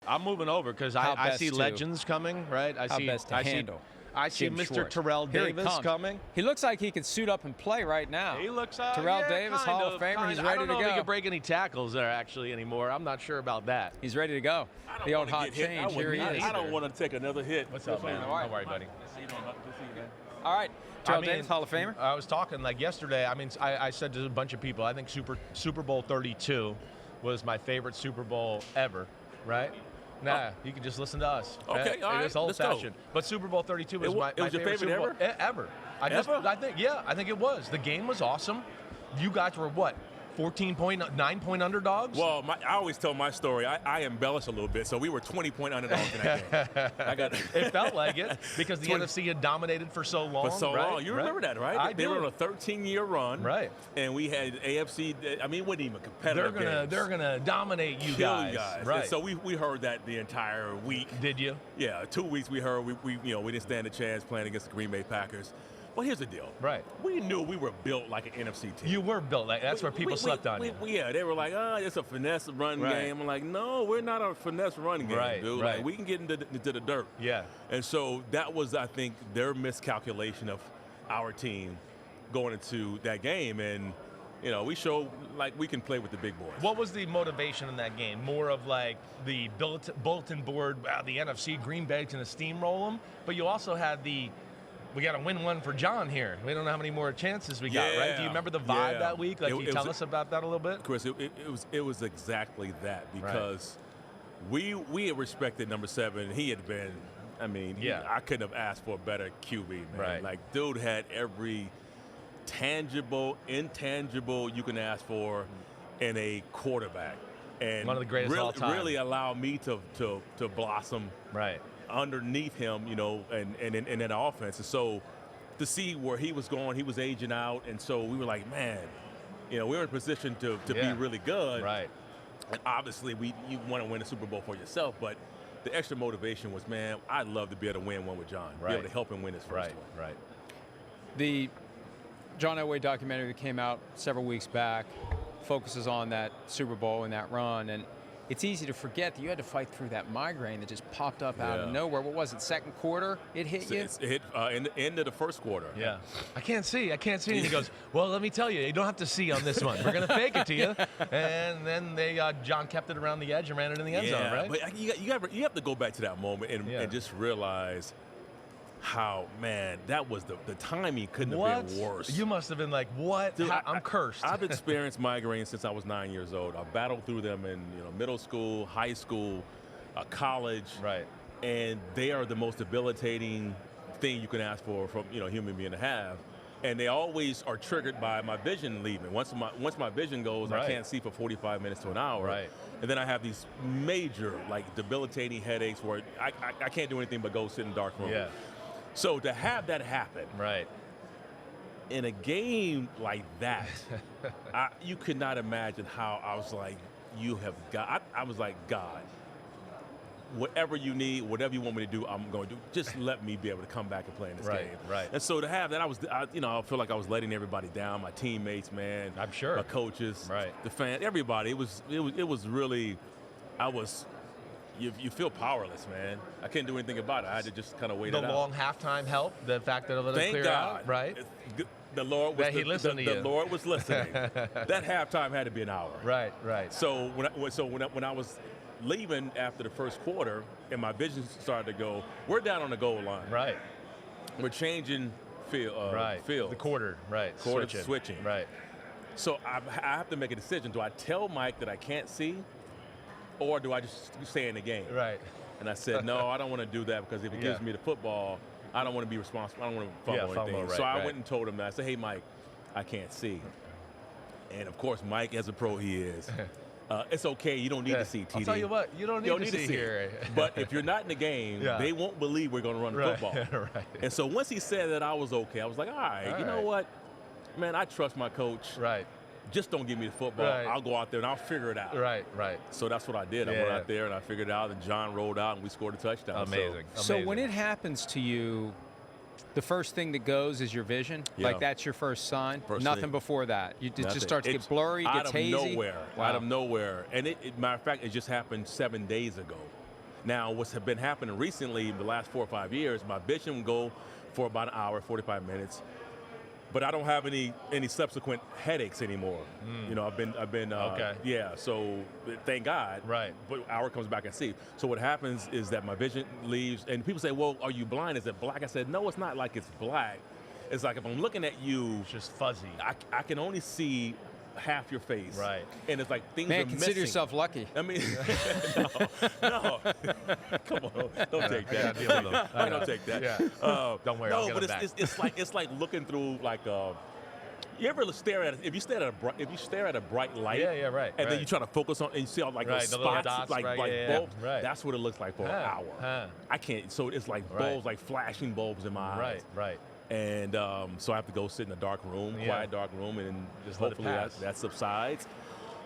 I'm moving over because I see legends coming, right? I see Mr. Terrell Davis coming. He looks like he could suit up and play right now. He looks Terrell Davis, Hall of Famer. He's ready to go. I don't know if he can break any tackles there actually anymore. I'm not sure about that. He's ready to go. The old hot change. Here he is. I don't want to take another hit. What's up, man? Don't worry, buddy. All right. Terrell Davis, Hall of Famer. I was talking like yesterday. I mean, I said to a bunch of people, I think Super Bowl XXXII was my favorite Super Bowl ever, right? Nah, you can just listen to us. Okay, all right. It's old-fashioned. But Super Bowl XXXII was my your favorite Super Bowl ever? Ever. I think it was. The game was awesome. You guys were what? 9-point underdogs? Well, I always tell my story. I embellish a little bit. So we were 20-point underdogs in that game. It felt like it because the NFC had dominated for so long. You remember that, right? They were on a 13-year run. Right. And we had AFC. I mean, it wasn't even competitive. They're gonna dominate you guys. Right. And so we heard that the entire week. Did you? Yeah, 2 weeks we heard we didn't stand a chance playing against the Green Bay Packers. Well, here's the deal. Right. We knew we were built like an NFC team. You were built like that's where people slept on you. Yeah, they were like, it's a finesse run game. I'm like, no, we're not a finesse run game, dude. Right. Like, we can get into the dirt. Yeah. And so that was, I think, their miscalculation of our team going into that game. And, we showed like we can play with the big boys. What was the motivation in that game? More of like the bulletin board, the NFC, Green Bay's going to steamroll them, but you also had we got to win one for John here. We don't know how many more chances we got, right? Do you remember the vibe that week? Like, can you tell us about that a little bit? Chris, it was exactly that because we had respected number 7. He had been, I couldn't have asked for a better QB, man. Right. Like, dude had every tangible, intangible you can ask for in a quarterback. And one of the greatest of all time. Really allowed me to blossom. Right. Underneath him, and in that offense. And so to see where he was going, he was aging out. And so we were like, man, we're in a position to be really good. Right. And obviously you want to win the Super Bowl for yourself, but the extra motivation was, man, I'd love to be able to win one with John. Right. Be able to help him win his first one. Right. The John Elway documentary that came out several weeks back focuses on that Super Bowl and that run, and it's easy to forget that you had to fight through that migraine that just popped up out of nowhere. What was it, second quarter it hit you? It hit in the end of the first quarter. Yeah. I can't see. And he goes, well, let me tell you, you don't have to see on this one. We're going to fake it to you. And then John kept it around the edge and ran it in the end zone, right? But you have to go back to that moment and just realize how, man, that was the timing couldn't have been worse. You must have been like, what? Dude, I'm cursed. I've experienced migraines since I was 9 years old. I battled through them in middle school, high school, college. Right. And they are the most debilitating thing you can ask for from human being to have. And they always are triggered by my vision leaving. Once my vision goes, I can't see for 45 minutes to an hour. Right. And then I have these major, debilitating headaches where I can't do anything but go sit in a dark room. Yeah. So to have that happen, in a game like that, you could not imagine how I was like, I was like, God, whatever you need, whatever you want me to do, I'm going to do. Just let me be able to come back and play in this game. Right. And so to have that, I feel like I was letting everybody down, my teammates, man. I'm sure. My coaches, the fans, everybody. It was really, You feel powerless, man. I couldn't do anything about it. I had to just kind of wait it out. The long halftime helped, the fact that it let it clear out, right? The Lord was the Lord was listening. That halftime had to be an hour. Right. So when I was leaving after the first quarter and my vision started to go, we're down on the goal line. Right. We're changing field. The quarter, right. Quarter switching. Right. So I have to make a decision. Do I tell Mike that I can't see? Or do I just stay in the game? Right. And I said, no, I don't want to do that because if it gives me the football, I don't want to be responsible. I don't want to fumble anything. Right, so I went and told him that. I said, hey, Mike, I can't see. And, of course, Mike, as a pro he is, it's okay. You don't need to see, TD. I'll tell you what, you don't need to see here. But if you're not in the game, they won't believe we're going to run the football. Right. And so once he said that I was okay, I was like, all right, you know what? Man, I trust my coach. Right. Just don't give me the football. Right. I'll go out there and I'll figure it out. Right. So that's what I did. I went out there and I figured it out, and John rolled out and we scored a touchdown. Amazing. So when it happens to you, the first thing that goes is your vision? Yeah. Like that's your first sign? Nothing before that? It just starts to get blurry, out gets of hazy? Nowhere. Wow. Out of nowhere. And matter of fact, it just happened 7 days ago. Now, what's been happening recently, the last 4 or 5 years, my vision will go for about an hour, 45 minutes. But I don't have any subsequent headaches anymore. You know, I've been Okay. Yeah, so thank God. Right. But hour comes back and see. So what happens is that my vision leaves, and people say, well, are you blind? Is it black? I said, no, it's not like it's black. It's like if I'm looking at you, It's just fuzzy. I can only see half your face. Right. And it's like things Man, are consider missing. yourself lucky. I mean, no. Come on, don't take I gotta that. deal with them. I know. Don't take that. Yeah. Don't worry, I'll No, get but them back. it's like looking through like you ever stare at if you stare at a bright light, Yeah, right. and then right. you try to focus on and you see all like Right, those the little spots, dots, like right, like yeah, bulbs. right. That's what it looks like for an hour. Huh. I can't. So it's like Right. bulbs, like flashing bulbs in my eyes. Right. And so I have to go sit in a dark room, Yeah. quiet dark room, and Just let it hopefully pass. that subsides.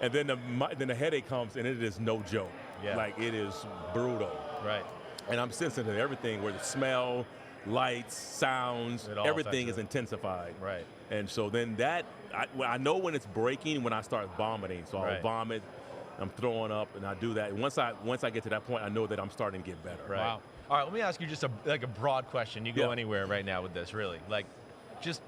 And then the headache comes, and it is no joke. Yeah. Like it is brutal. Right. And I'm sensitive to everything, where the smell, lights, sounds, It all everything is affects intensified. Right. And so then I know when it's breaking when I start vomiting. So I'll Right. vomit, I'm throwing up, and I do that. And once I get to that point, I know that I'm starting to get better. Right. Wow. All right, let me ask you just a broad question. You go Yeah. anywhere right now with this, really. Like, just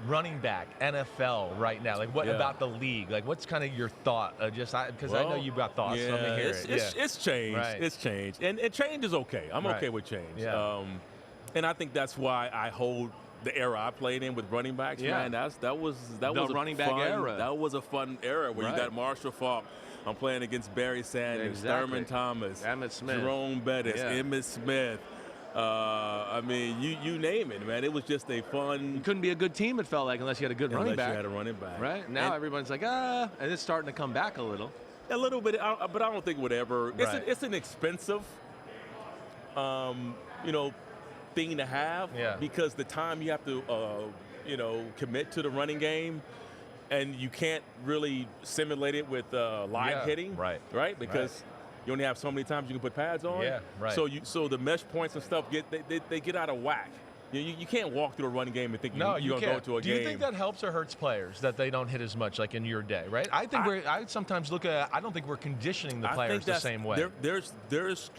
running back, NFL right now. Like, what Yeah. about the league? Like, what's kind of your thought? Because I know Well, you've got thoughts, so let me hear it. It's changed. Right. It's changed. And change is okay. I'm Right. okay with change. Yeah. And I think that's why I hold the era I played in with running backs, Yeah. man. That was The a running back fun, era. That was a fun era where Right. you got Marshall Faulk. I'm playing against Barry Sanders, Exactly. Thurman Thomas, Emmitt Smith. Jerome Bettis, Yeah. Emmitt Smith. I mean, you name it, man. It was just a fun. You couldn't be a good team, it felt like, unless you had a good running unless back. you had a running back. Right? Now And- everyone's like, and it's starting to come back a little. A little bit, but I don't think it would ever. Right. It's an expensive, thing to have. Yeah. Because the time you have to, commit to the running game, and you can't really simulate it with live Yeah. hitting. Right. Right. Because you only have so many times you can put pads on. Yeah, right. So the mesh points and stuff they get out of whack. You can't walk through a running game and think No, you're you going to can't. go to a Do game. you think that helps or hurts players that they don't hit as much, like in your day? Right? I think I sometimes look at. I don't think we're conditioning the I players think the that's- same way. There's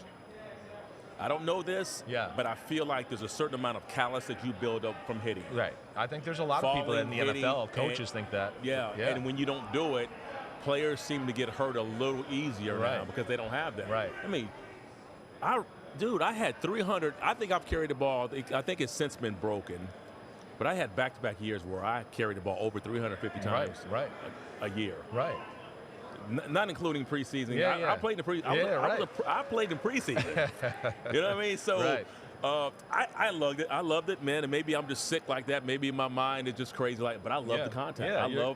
I don't know this, Yeah. but I feel like there's a certain amount of callus that you build up from hitting. Right. I think there's a lot of people in the Falling, NFL, hitting, coaches think that. Yeah, and when you don't do it, players seem to get hurt a little easier now Right. because they don't have that. Right. I mean, I had 300. I think I've carried the ball. I think it's since been broken, but I had back-to-back years where I carried the ball over 350 times Right. a year. Right. Not including preseason. Yeah. I played in the I played in preseason. You know what I mean? So Right. I loved it. I loved it, man. And maybe I'm just sick like that. Maybe my mind is just crazy like. But I love the contact. Yeah,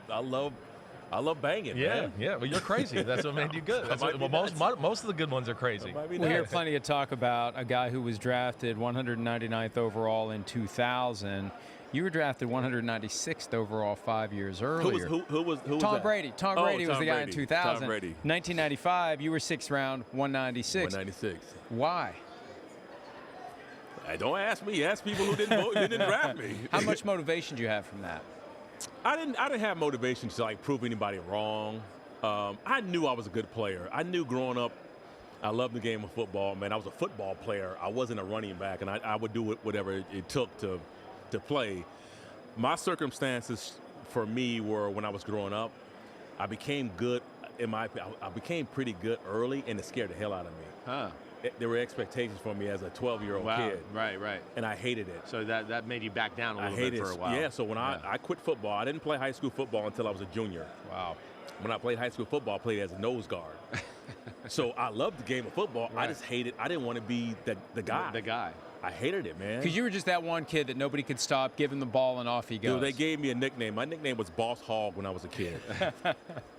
I love banging, Yeah. man. Yeah. Well, you're crazy. That's what made you good. That's might what, be most of the good ones are crazy. Might be We hear nuts. plenty of talk about a guy who was drafted 199th overall in 2000. You were drafted 196th overall 5 years earlier. Who was Tom that? Brady. Tom Oh, Brady was Tom the guy in Brady. 2000. Tom Brady. 1995, you were 6th round, 196. 196. Why? Hey, don't ask me. Ask people who didn't draft me. How much motivation do you have from that? I didn't have motivation to like prove anybody wrong. I knew I was a good player. I knew growing up, I loved the game of football. Man, I was a football player. I wasn't a running back, and I would do whatever it took to play. My circumstances for me were when I was growing up, I became good. I became pretty good early, and it scared the hell out of me. Huh. There were expectations for me as a 12-year-old kid, Right. and I hated it. So that made you back down a I little hated bit for a it. while. Yeah, so when I quit football, I didn't play high school football until I was a junior. Wow. When I played high school football, I played as a nose guard. So I loved the game of football. Right. I just hated. I didn't want to be the guy. The guy. I hated it, man. Because you were just that one kid that nobody could stop, give him the ball, and off he goes. Dude, they gave me a nickname. My nickname was Boss Hog when I was a kid.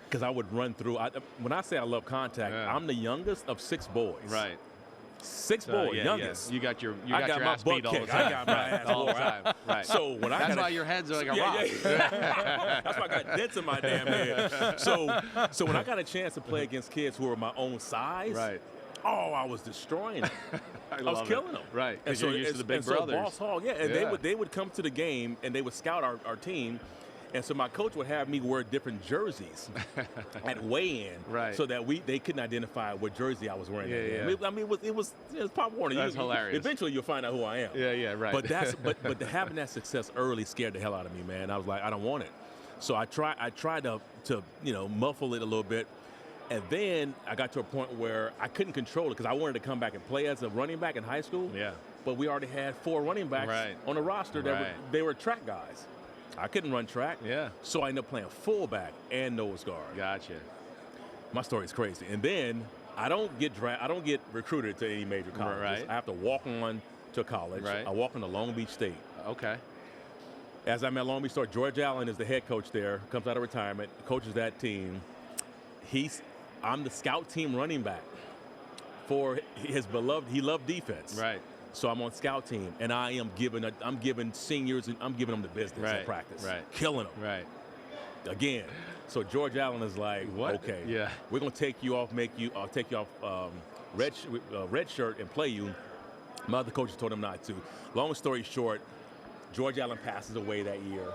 Because I would run through. When I say I love contact, I'm the youngest of 6 boys. Right. 6 boys, youngest. You got your I got my ass butt beat all the kicked. time. I got my ass all the whooped. time. Right. So when That's why your head's like a rock. That's why I got dents in my damn head. So when I got a chance to play against kids who were my own size, Right. Oh, I was destroying them. I was killing them. Right. And Because you're used to the big brothers. So Boss Hog, and they would come to the game and they would scout our team, And so my coach would have me wear different jerseys at weigh-in, right, so that they couldn't identify what jersey I was wearing. Yeah. I mean, it was Pop Warner. That's hilarious. Eventually, you'll find out who I am. Yeah, right. But having that success early scared the hell out of me, man. I was like, I don't want it. So I tried to muffle it a little bit. And then I got to a point where I couldn't control it because I wanted to come back and play as a running back in high school. Yeah. But we already had 4 running backs on the roster they were track guys. I couldn't run track. Yeah. So I ended up playing fullback and nose guard. Gotcha. My story's crazy. And then I don't get recruited to any major colleges. Right. I have to walk on to college. Right. I walk on to Long Beach State. Okay. As I'm at Long Beach State, George Allen is the head coach there, comes out of retirement, coaches that team. I'm the scout team running back for his beloved. He loved defense. Right. So I'm on scout team, and I'm giving seniors, and I'm giving them the business in practice. Right. Killing them. Right. Again. So George Allen is like, what? Okay, yeah, we're gonna take you off, take you off red shirt and play you. My other coaches told him not to. Long story short, George Allen passes away that year.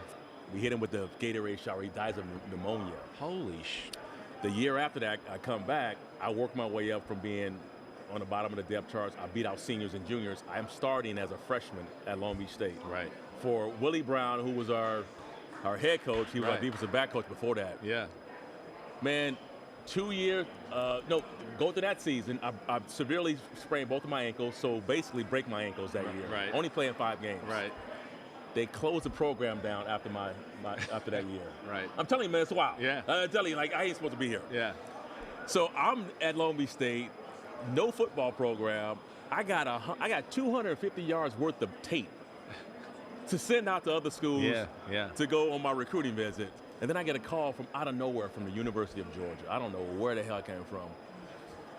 We hit him with the Gatorade shower. He dies of pneumonia. Holy sh! The year after that, I come back. I work my way up from being on the bottom of the depth charts. I beat out seniors and juniors. I'm starting as a freshman at Long Beach State. Right. For Willie Brown, who was our head coach. He was our defensive back coach before that. Yeah. Man, 2 years, go through that season, I severely sprained both of my ankles, so basically break my ankles that year. Right. Only playing 5 games. Right. They closed the program down after after that year. Right. I'm telling you, man, it's wild. Yeah. I'm telling you, like, I ain't supposed to be here. Yeah. So I'm at Long Beach State, no football program. I got 250 yards worth of tape to send out to other schools to go on my recruiting visit. And then I get a call from out of nowhere from the University of Georgia. I don't know where the hell it came from.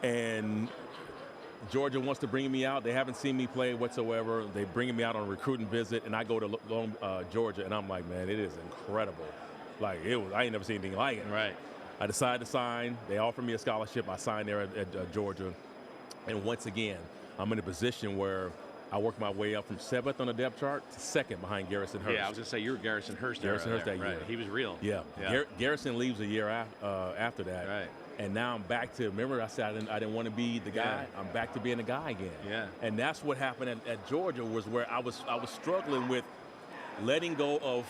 And Georgia wants to bring me out. They haven't seen me play whatsoever. They bringing me out on a recruiting visit, and I go to Georgia, and I'm like, man, it is incredible. Like, I ain't never seen anything like it. Right. I decided to sign. They offered me a scholarship. I signed there at Georgia. And once again, I'm in a position where I worked my way up from 7th on the depth chart to 2nd behind Garrison Hurst. Yeah, I was going to say, you were Garrison Hurst that year. Right. He was real. Yeah. Garrison leaves a year after that. Right. And now I'm back to, remember I said I didn't want to be the guy. Yeah. I'm back to being the guy again. Yeah. And that's what happened at Georgia, was where I was struggling with letting go of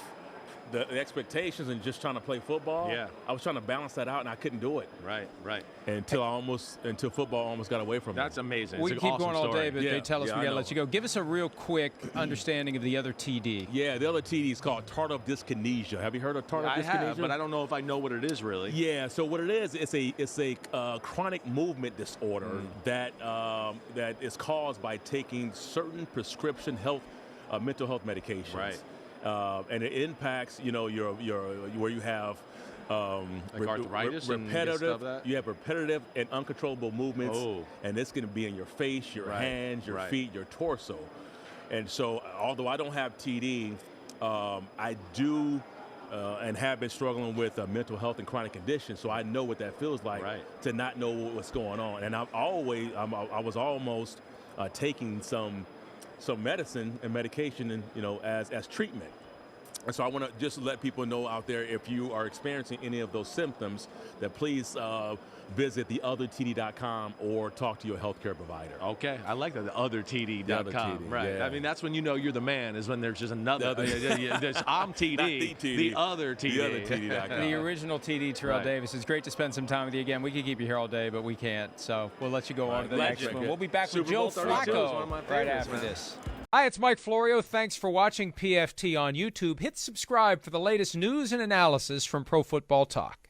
the expectations and just trying to play football. Yeah. I was trying to balance that out, and I couldn't do it. Right. Until football almost got away from me. That's amazing. We keep awesome going all story. day, but they tell us we got to let you go. Give us a real quick understanding of the other TD. Yeah, the other TD is called tardive dyskinesia. Have you heard of tardive dyskinesia? I have, but I don't know if I know what it is really. Yeah, so what it is, it's a chronic movement disorder that is caused by taking certain prescription mental health medications. Right. And it impacts, your where you have like arthritis repetitive. And you have repetitive and uncontrollable movements, and it's going to be in your face, your hands, your feet, your torso. And so, although I don't have TD, I do and have been struggling with mental health and chronic conditions. So I know what that feels like to not know what's going on. And I was almost taking some medicine and medication, and as treatment. And so I want to just let people know out there, if you are experiencing any of those symptoms, that please visit theothertd.com or talk to your healthcare provider. Okay, I like that, theothertd.com. Right. Yeah. I mean, that's when you know you're the man, is when there's just another. I'm TD, Not the TD. the other TD. The other TD.com. The original TD, Terrell Davis. It's great to spend some time with you again. We could keep you here all day, but we can't. So we'll let you go on to the next one. We'll be back with Joe Flacco right after this. Hi, it's Mike Florio. Thanks for watching PFT on YouTube. Hit subscribe for the latest news and analysis from Pro Football Talk.